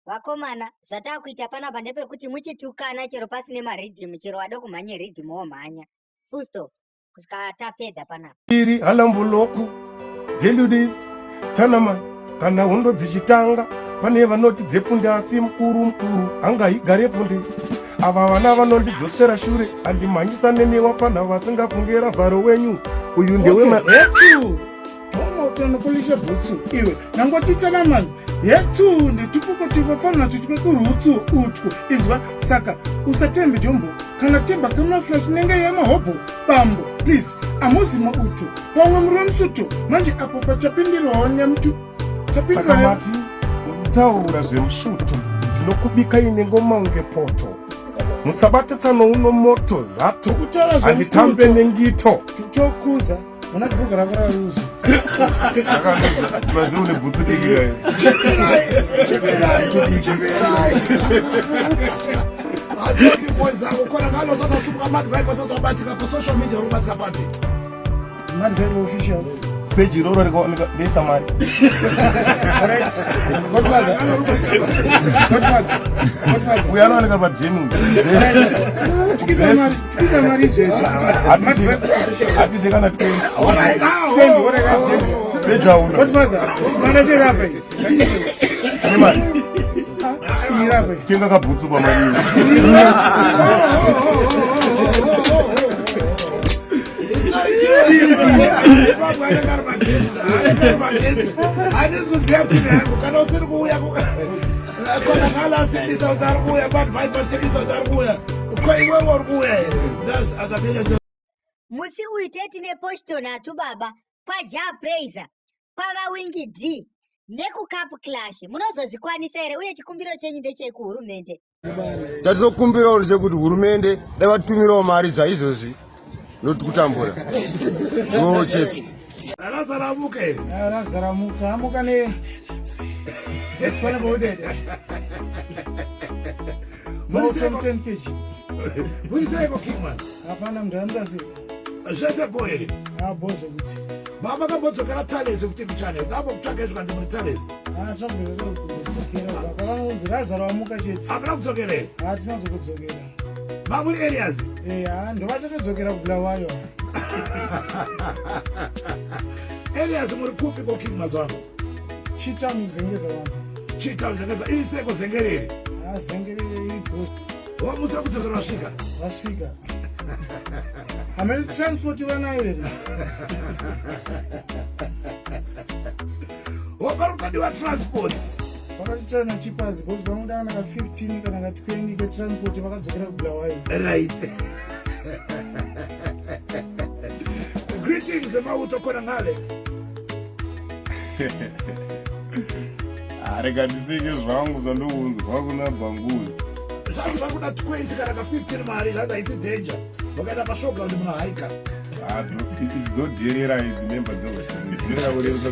Vakomana, zvatakuita panapa ndepekuti muchitukana chero pasine maridhimu, chero wada kumhanya ridhimu womhanya. Fusto, kusvika tapedza panapa. Iri alambuloko, deludis, tanama, kana hundo dzichitanga, pane vanoti dzefunde asi mukuru angaigare funde. Ava vana vanondidzosera shure, andimhanyisa nenewa pana vasingafungira zaro wenyu. Uyu ndewe Tonokulisha bhutsu iwe nangotitana mani yetsu nditupuko tivafana tutwe kurutsu utku izwa saka usatembe jombo kana temba kama flash nenge yemahobho bambo please amuzima utu pamwe muri musuto manje apo pachapindirawo nemtu chapindirawo taura zvemusvuto ndinokubika ine ngoma unge poto musabatitsano uno moto zato anditambe nengito tokuza Mwana kugara kara ruzi. Mazi une butsu digira. Cheberai. Ajoki poza ukora ngalo sana supermarket vai pasó automática pa social media ubatika papi. Mad very official. Page roro riko besa mari. Correct. Godfather. We are not about gym. Tikiza mari jesu. Ati zekana twenty. What I got. Beja uno. Godfather. Manager rape. Nimani. Rape. Kinga ka butsu ba mari. Musi uiteti neposhto natu baba kwaja praiser kwava wingi D neku cup clash munozozvikwanisa here uye chikumbiro chenyu ndechekuhurumende. Chatinokumbirawo ndechekuti hurumende davatumirawo mari dzaizvozvi noti kutambura iwowo chete. Razaramuka amuka ne explainable dead. No 10 kg. What is that Kingman? Hapana mndanda si. Just a boy. Bozo kuti. Baba kaboto kana talents of TV channel. Dabo kutaka hizo kanzi talents. Chambere kuzokera baba razaramuka chete. Abra kuzokera. Tinozo kudzokera. Mamuri areas. Ndova tatodzokera kubulawayo. Areas muri kupi kwa Kingman zwangu. Chita muzengeza wangu. Chita muzengeza ili seko zengerere. Zengerere ipo. Musa kutoka Rashika. Rashika. Ameni transport wanayo here. Wabaruka diwa transport. Wakati na chipazi because bamuda na 15 kana ka 20 ke transport vakadzokera kubulawayo. Right. Greetings emautokhona ngale. Arega ndisike zvangu zvandounzwa kuna bvanguzi. Zvanga kuna 20 kana ka 15 mari zvanga isi danger. Vakaenda pashoga kuti muna haika. Zodherera idzi memba dzavo. Dzinoderera kurerutsa.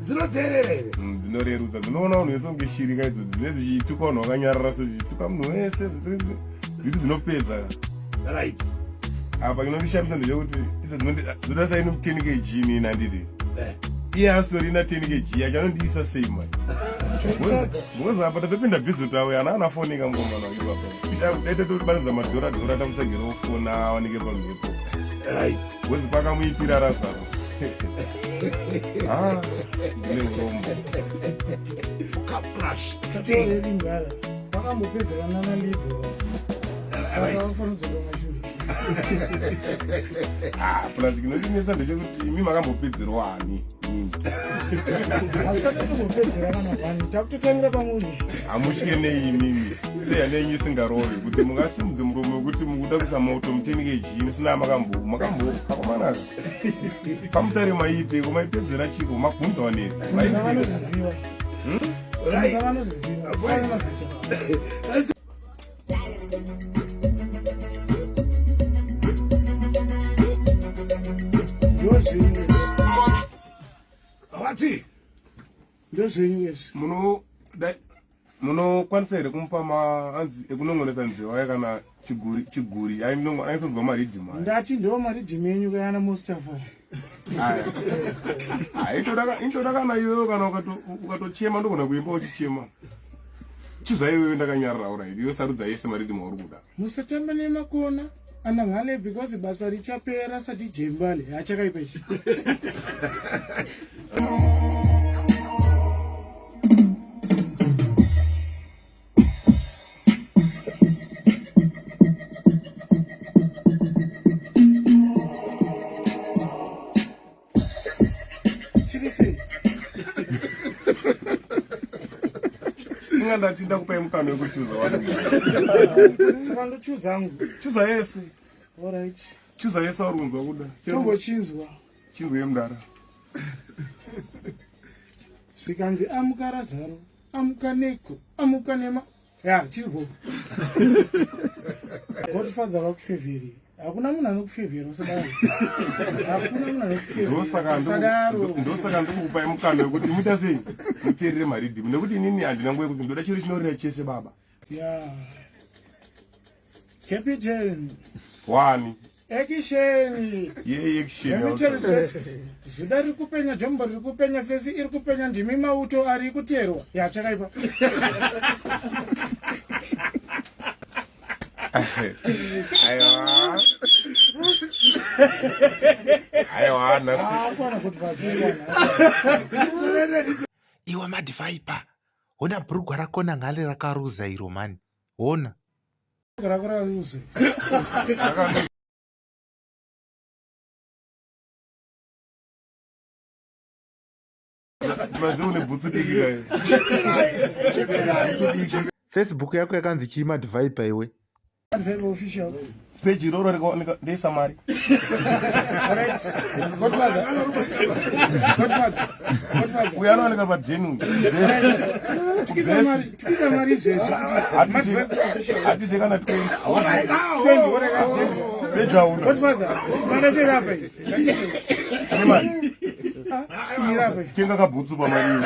Dzinodherere. Dzinorerutsa. Dzinoona munhu wese unge shiri kaidzo dzine dzichituka munhu wakanyarara sechiituka munhu wese zviri dzinopedza. Right. Apa inondishamisa ndechekuti idzi dzinoda saino 10 kg ini handidi. Iye asorina 10 kg yacho anondiisa sei mani. Ngoza apa tatopinda bhizo tawe ana anafoneka mukomana wake papa. Daita totibanidza madhora tamutsvagirawo fona awanike pamhepo. Right. Ngozi pakamuipira razaro. Ndine urombo. Kaplash. Satori ngara. Vakambopedzera nana libo. Plus chinondinesa ndechekuti imi makambopedzerwa ani. Hamutyike neimimi seya nenyu isingarove kuti mungasimudze muromo wekuti mukuda kuisa moto mu10 kg sina makambopakomanaka pamutare maite kumaipedzera chiko mabvunzawo neri Wati? Munokwanisa here kumupa maanzi ekunongonesa nzewa kana chiguri aisonzwa maridhimu. Ndati ndo maridhimu yenyu kayana Mustafa. intodakana iwewe kana ukatochema ndogona kuimba uchichema. Chuza iwewe ndakanyarara uraiti iwe sarudza yese maridi mauri kuda. Musatamba nemakona ana ngale because basa richapera sati jembale hachakaipeshi. Ndati ndakupa mukano wekuchuza wani. Saka ndochuza hangu. Chuza yese. Alright. Chuza yese urunzwa kuda. Chombo chinzwa. Chinzwa yemdara. Svikanzi amuka Razaro, amuka Neko, amuka Nema. Ya, chirbo. Godfather vakufevheri. Hakuna munhu anokufevhera usadaro. Hakuna munhu anokufevhera. Ndosaka ndikukupai mukano wekuti muita sei muteerere maridhimu nekuti inini handina nguva yekuti ndoda chiro chinorira chese baba. Ya. Captain. Wani. Action. Ye action. Zuda riri kupenya, jombo riri kupenya, fesi iri kupenya, ndimi mauto ari kuteerwa. Ya, chakaipa. Aiwa nasi. Iwa madhivaipa. Ona bhurugwa rakona ngale rakaruza iro mani. Ona. Rakararuza. Facebook yako yakanzi chii madhivaipa iwe? Madhivaipa official. Page iroro ndeisa mari. Godfather. Uyanooneka padhenu. Tikisa mari zvese. Hatise kana 20. 20 oreka zdenje. Page auna. Godfather. Manda cherapa. Nemani. Irapa. Tenga kabhutsu pamari.